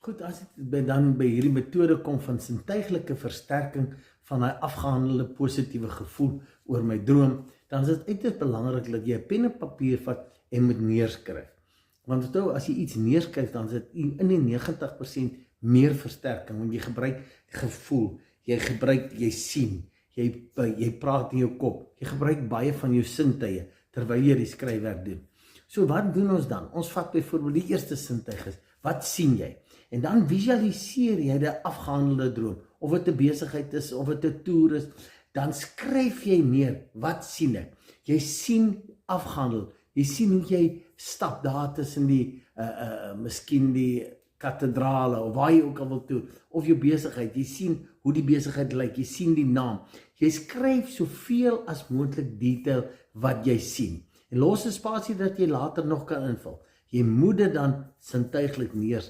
Goed, as dit dan by hierdie metode kom van sintuiglike versterking van daai afgehandelde positiewe gevoel oor my droom, dan is dit uiters belangrik dat jy 'n pen en papier vat en moet neerskryf. Want onthou, as jy iets neerskryf, dan is dit in die 90% meer versterking, want jy gebruik gevoel, jy sien, jy praat in jou kop, jy gebruik baie van jou sintuie terwyl jy die skryfwerk doen. So wat doen ons dan? Ons vat byvoorbeeld die eerste sintuig is, wat sien jy? En dan visualiseer jy die afgehandelde droom, of dit 'n besigheid is, of dit 'n toer is, dan skryf jy neer, wat sien ek? Jy sien afgehandel, jy sien hoe jy stap daar tussen die, miskien die kathedrale, of waar jy ook al wil toe, of jou besigheid, jy sien hoe die besigheid lyk, jy sien die naam, jy skryf soveel as moontlik detail wat jy sien, en los 'n spasie dat jy later nog kan invul. Jy moet dit dan sintuiglik